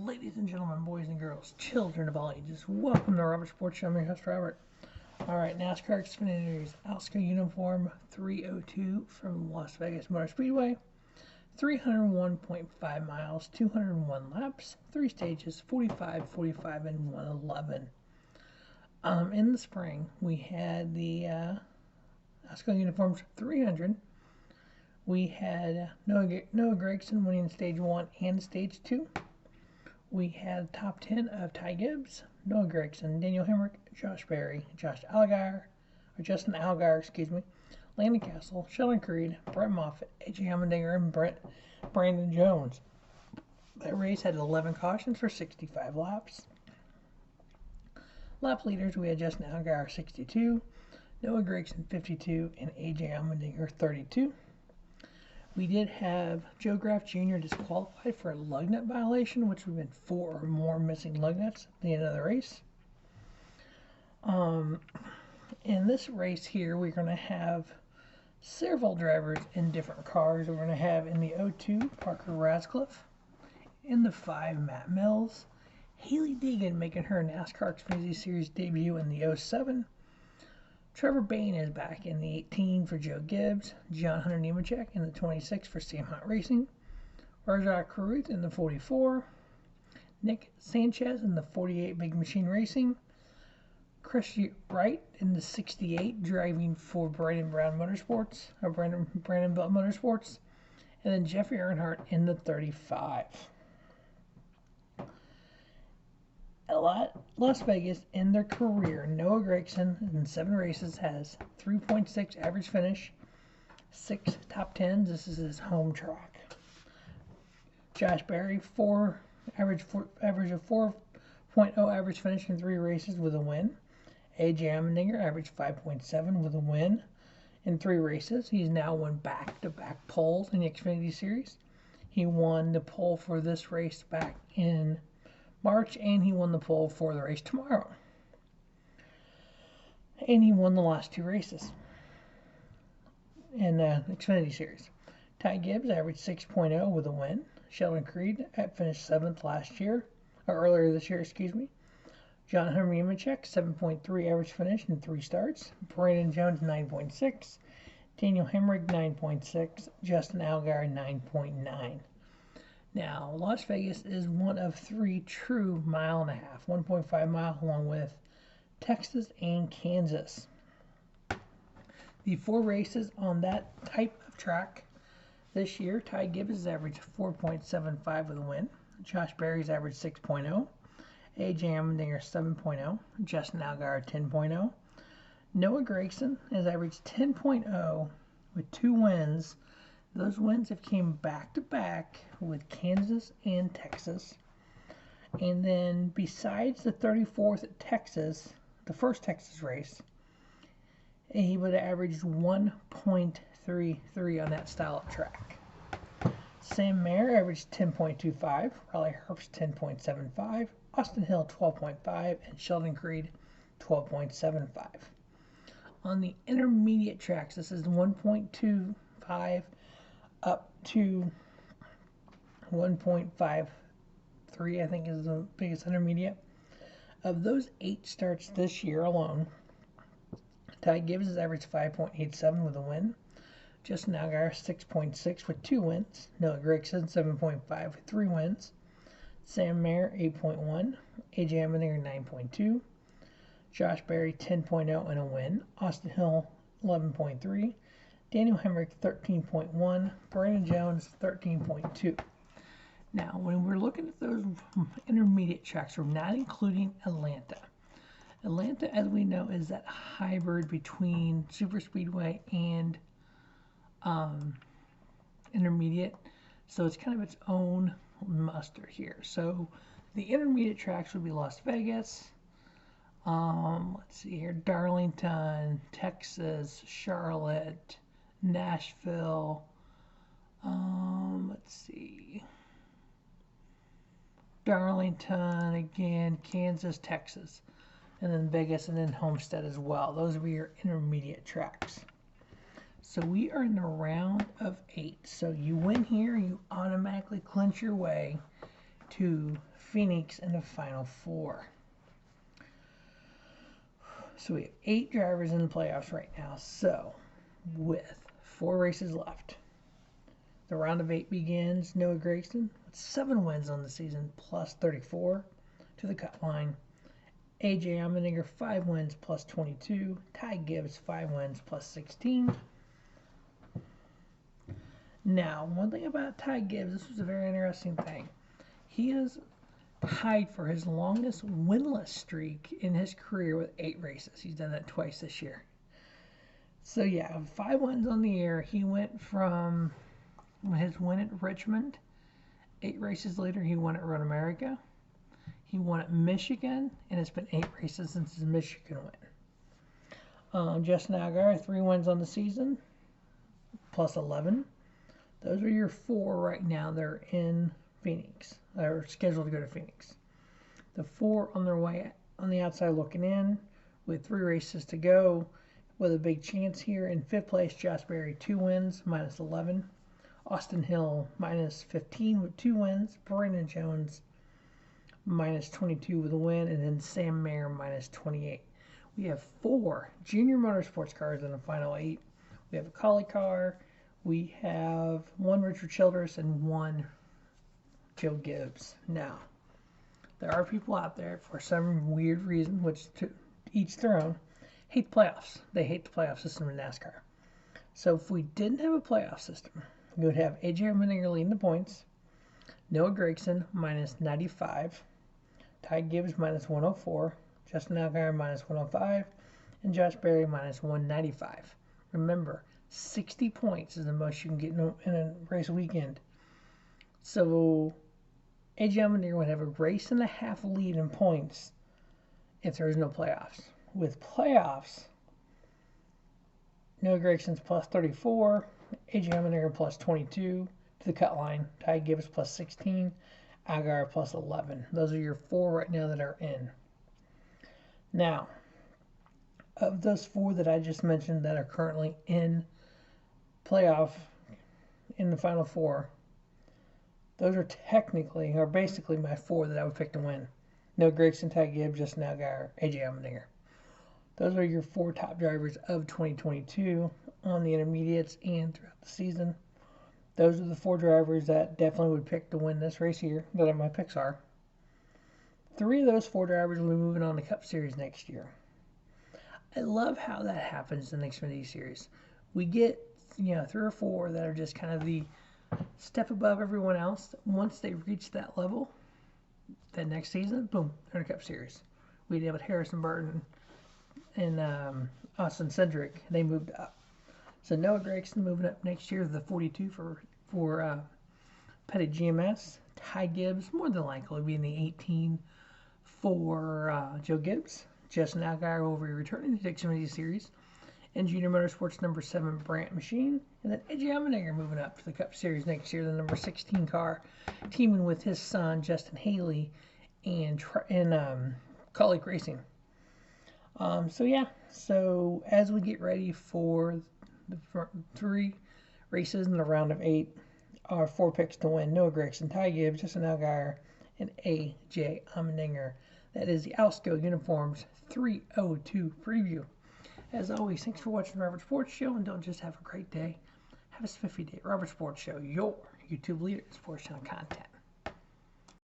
Ladies and gentlemen, boys and girls, children of all ages, welcome to Robert Sports Show. I'm your host, Robert. Alright, NASCAR Xfinity Alsco Uniform 302 from Las Vegas Motor Speedway. 301.5 miles, 201 laps, 3 stages, 45, 45, and 111. In the spring, we had the Alsco Uniforms 300. We had Noah Gragson winning Stage 1 and Stage 2. We had top 10 of Ty Gibbs, Noah Gragson, Daniel Hemrick, Josh Berry, Justin Allgaier, Landon Castle, Sheldon Creed, Brett Moffitt, AJ Allmendinger, and Brandon Jones. That race had 11 cautions for 65 laps. Lap leaders, we had Justin Allgaier 62, Noah Gragson 52, and AJ Allmendinger 32. We did have Joe Graff Jr. disqualified for a lug nut violation, which would have been 4 or more missing lug nuts at the end of the race. In this race here, we're going to have several drivers in different cars. We're going to have in the 02, Parker Rascliffe. In the 5, Matt Mills. Haley Deegan making her NASCAR Xfinity Series debut in the 07. Trevor Bayne is back in the 18 for Joe Gibbs. John Hunter Nemechek in the 26 for Sam Hunt Racing. Rajah Caruth in the 44. Nick Sanchez in the 48 Big Machine Racing. Chris Wright in the 68 driving for Brandon Belt Motorsports. And then Jeffrey Earnhardt in the 35. Las Vegas, in their career, Noah Gragson in 7 races has 3.6 average finish, 6 top 10s. This is his home track. Josh Berry, average of 4.0 average finish in 3 races with a win. AJ Allmendinger averaged 5.7 with a win in 3 races. He's now won back-to-back poles in the Xfinity Series. He won the pole for this race back in March, and he won the pole for the race tomorrow. And he won the last 2 races in the Xfinity Series. Ty Gibbs averaged 6.0 with a win. Sheldon Creed finished 7th earlier this year. John Hunter Nemechek, 7.3 average finish in 3 starts. Brandon Jones, 9.6. Daniel Hemrick, 9.6. Justin Allgaier, 9.9. Now, Las Vegas is one of 3 true 1.5 mile, 1.5 mile, along with Texas and Kansas. The 4 races on that type of track this year, Ty Gibbs averaged 4.75 with a win. Josh Berry's averaged 6.0. AJ Allmendinger 7.0. Justin Allgaier 10.0. Noah Gragson has averaged 10.0 with 2 wins. Those wins have came back-to-back with Kansas and Texas. And then besides the 34th at Texas, the first Texas race, he would have averaged 1.33 on that style of track. Sam Mayer averaged 10.25, Riley Herbst 10.75, Austin Hill 12.5, and Sheldon Creed 12.75. On the intermediate tracks, this is 1.25 up to 1.53, I think, is the biggest intermediate. Of those 8 starts this year alone, Ty Gibbs has averaged 5.87 with a win. Justin Allgaier 6.6 with 2 wins. Noah Gragson 7.5 with 3 wins. Sam Mayer 8.1. AJ Allmendinger 9.2. Josh Berry 10.0 and a win. Austin Hill 11.3. Daniel Hemrick 13.1, Brandon Jones 13.2. Now, when we're looking at those intermediate tracks, we're not including Atlanta. Atlanta, as we know, is that hybrid between super speedway and intermediate. So it's kind of its own muster here. So the intermediate tracks would be Las Vegas, let's see here, Darlington, Texas, Charlotte, Nashville, let's see, Darlington again, Kansas, Texas, and then Vegas, and then Homestead as well. Those would be your intermediate tracks. So we are in the round of 8. So you win here, you automatically clinch your way to Phoenix in the Final Four. So we have 8 drivers in the playoffs right now. So with 4 races left, the round of 8 begins. Noah Gragson with 7 wins on the season, plus 34 to the cut line. AJ Allmendinger 5 wins, plus 22. Ty Gibbs 5 wins, plus 16. Now, one thing about Ty Gibbs, this was a very interesting thing. He is tied for his longest winless streak in his career with 8 races. He's done that twice this year. So yeah, 5 wins on the year. He went from his win at Richmond. 8 races later, he won at Road America. He won at Michigan, and it's been 8 races since his Michigan win. Justin Allgaier, 3 wins on the season, plus 11. Those are your 4 right now. They're in Phoenix. They're scheduled to go to Phoenix. The 4 on their way on the outside looking in, with 3 races to go, with a big chance here. In 5th place, Josh Berry, 2 wins, minus 11. Austin Hill, minus 15 with 2 wins. Brandon Jones, minus 22 with a win. And then Sam Mayer, minus 28. We have 4 junior motorsports cars in the final 8. We have a Collie car. We have 1 Richard Childress and 1 Joe Gibbs. Now, there are people out there, for some weird reason, which to each their own, hate the playoffs. They hate the playoff system in NASCAR. So if we didn't have a playoff system, we would have AJ Allmendinger leading the points, Noah Gragson minus 95, Ty Gibbs minus 104, Justin Allgaier minus 105, and Josh Berry minus 195. Remember, 60 points is the most you can get in a race weekend. So AJ Allmendinger would have a race and a half lead in points if there is no playoffs. With playoffs, Noah Gragson's plus 34, AJ Allmendinger plus 22 to the cut line, Ty Gibbs plus 16, Allgaier plus 11. Those are your 4 right now that are in. Now, of those 4 that I just mentioned that are currently in playoff in the Final Four, those are technically, or basically, my 4 that I would pick to win. Noah Gragson, Ty Gibbs, Justin Allgaier, AJ Allmendinger. Those are your 4 top drivers of 2022 on the intermediates and throughout the season. Those are the 4 drivers that definitely would pick to win this race here, that my picks are. 3 of those 4 drivers will be moving on to Cup Series next year. I love how that happens in the Xfinity Series. We get, 3 or 4 that are just kind of the step above everyone else. Once they reach that level, that next season, boom, they're in a Cup Series. We did with Harrison Burton and Austin Cindric. They moved up. So Noah Gragson moving up next year to the 42 for Petty GMS. Ty Gibbs, more than likely, will be in the 18 for Joe Gibbs. Justin Allgaier will be returning to the Xfinity Series. And Junior Motorsports number 7 Brandt Machine. And then AJ Allmendinger moving up to the Cup Series next year, the number 16 car, teaming with his son Justin Haley and Colleague Racing. So as we get ready for the 3 races in the round of 8, our 4 picks to win: Noah Gragson, Ty Gibbs, Justin Allgaier, and AJ Allmendinger. That is the Alsco Uniforms 302 preview. As always, thanks for watching Robert Sports Show, and don't just have a great day, have a spiffy day. Robert Sports Show, your YouTube leader in sports channel content.